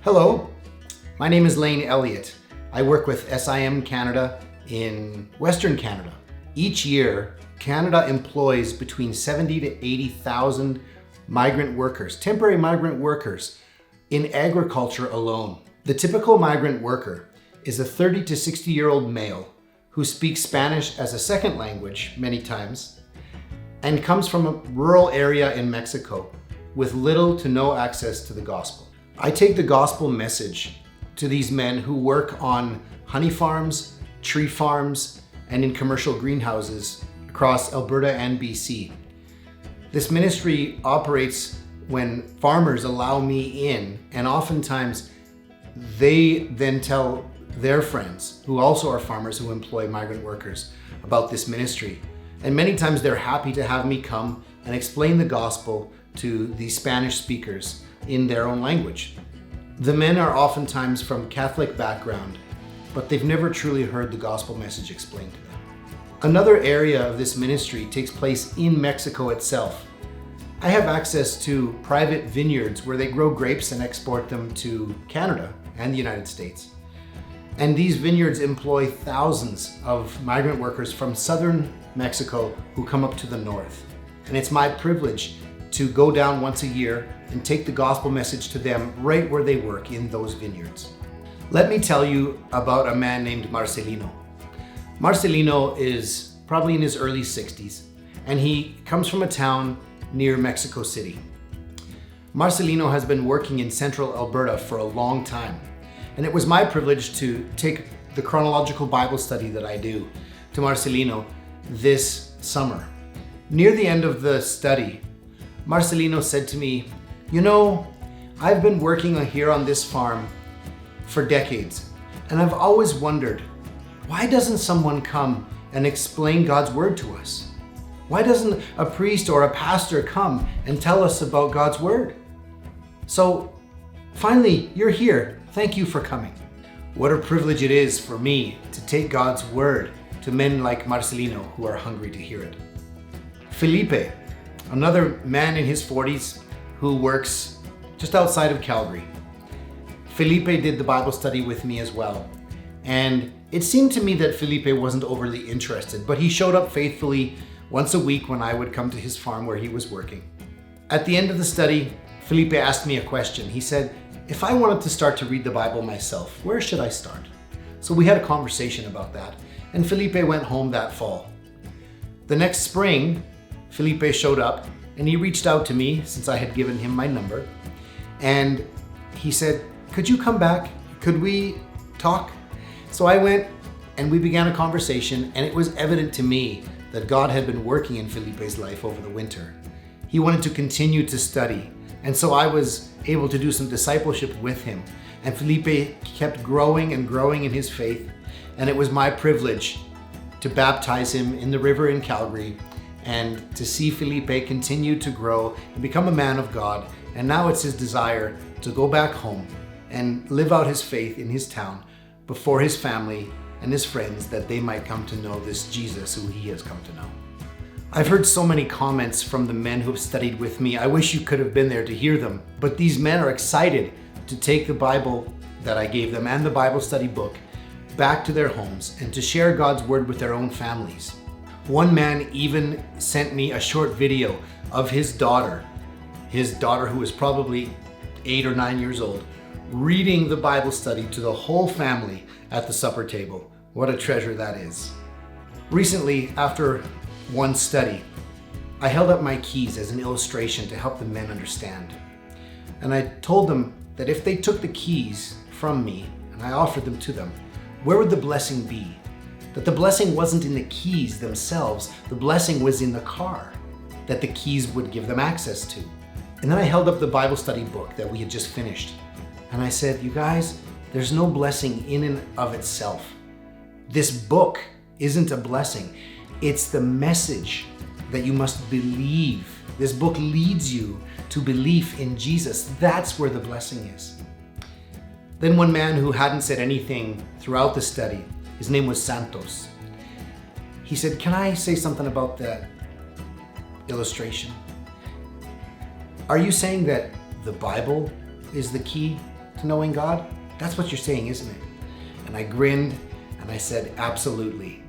Hello, my name is Lane Elliott. I work with SIM Canada in Western Canada. Each year, Canada employs between 70 to 80,000 migrant workers, temporary migrant workers, in agriculture alone. The typical migrant worker is a 30 to 60-year-old male who speaks Spanish as a second language many times and comes from a rural area in Mexico with little to no access to the gospel. I take the gospel message to these men who work on honey farms, tree farms, and in commercial greenhouses across Alberta and BC. This ministry operates when farmers allow me in, and oftentimes they then tell their friends who also are farmers who employ migrant workers about this ministry. And many times they're happy to have me come and explain the gospel to these Spanish speakers in their own language. The men are oftentimes from Catholic background, but they've never truly heard the gospel message explained to them. Another area of this ministry takes place in Mexico itself. I have access to private vineyards where they grow grapes and export them to Canada and the United States. And these vineyards employ thousands of migrant workers from southern Mexico who come up to the north. And it's my privilege to go down once a year and take the gospel message to them right where they work in those vineyards. Let me tell you about a man named Marcelino. Marcelino is probably in his early 60s, and he comes from a town near Mexico City. Marcelino has been working in central Alberta for a long time, and it was my privilege to take the chronological Bible study that I do to Marcelino this summer. Near the end of the study, Marcelino said to me, "You know, I've been working here on this farm for decades, and I've always wondered, why doesn't someone come and explain God's word to us? Why doesn't a priest or a pastor come and tell us about God's word? So finally, you're here. Thank you for coming." What a privilege it is for me to take God's word to men like Marcelino who are hungry to hear it. Felipe, another man in his 40s who works just outside of Calgary. Felipe did the Bible study with me as well. And it seemed to me that Felipe wasn't overly interested, but he showed up faithfully once a week when I would come to his farm where he was working. At the end of the study, Felipe asked me a question. He said, if I wanted to start to read the Bible myself, where should I start? So we had a conversation about that, and Felipe went home that fall. The next spring, Felipe showed up and he reached out to me since I had given him my number, and he said, could you come back? Could we talk? So I went and we began a conversation, and it was evident to me that God had been working in Felipe's life over the winter. He wanted to continue to study, and so I was able to do some discipleship with him, and Felipe kept growing and growing in his faith, and it was my privilege to baptize him in the river in Calgary and to see Felipe continue to grow and become a man of God. And now it's his desire to go back home and live out his faith in his town before his family and his friends, that they might come to know this Jesus who he has come to know. I've heard so many comments from the men who have studied with me. I wish you could have been there to hear them, but these men are excited to take the Bible that I gave them and the Bible study book back to their homes and to share God's word with their own families. One man even sent me a short video of his daughter who was probably 8 or 9 years old, reading the Bible study to the whole family at the supper table. What a treasure that is. Recently, after one study, I held up my keys as an illustration to help the men understand. And I told them that if they took the keys from me and I offered them to them, where would the blessing be? That the blessing wasn't in the keys themselves, the blessing was in the car that the keys would give them access to. And then I held up the Bible study book that we had just finished. And I said, you guys, there's no blessing in and of itself. This book isn't a blessing. It's the message that you must believe. This book leads you to belief in Jesus. That's where the blessing is. Then one man who hadn't said anything throughout the study, his name was Santos. He said, can I say something about that illustration? Are you saying that the Bible is the key to to knowing God? That's what you're saying, isn't it? And I grinned and I said, absolutely.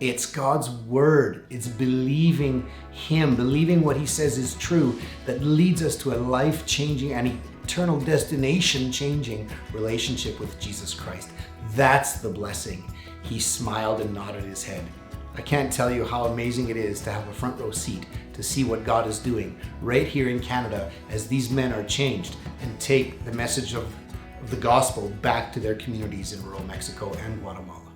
It's God's word. It's believing Him, believing what He says is true, that leads us to a life-changing and eternal destination-changing relationship with Jesus Christ. That's the blessing. He smiled and nodded his head. I can't tell you how amazing it is to have a front row seat to see what God is doing right here in Canada as these men are changed and take the message of the gospel back to their communities in rural Mexico and Guatemala.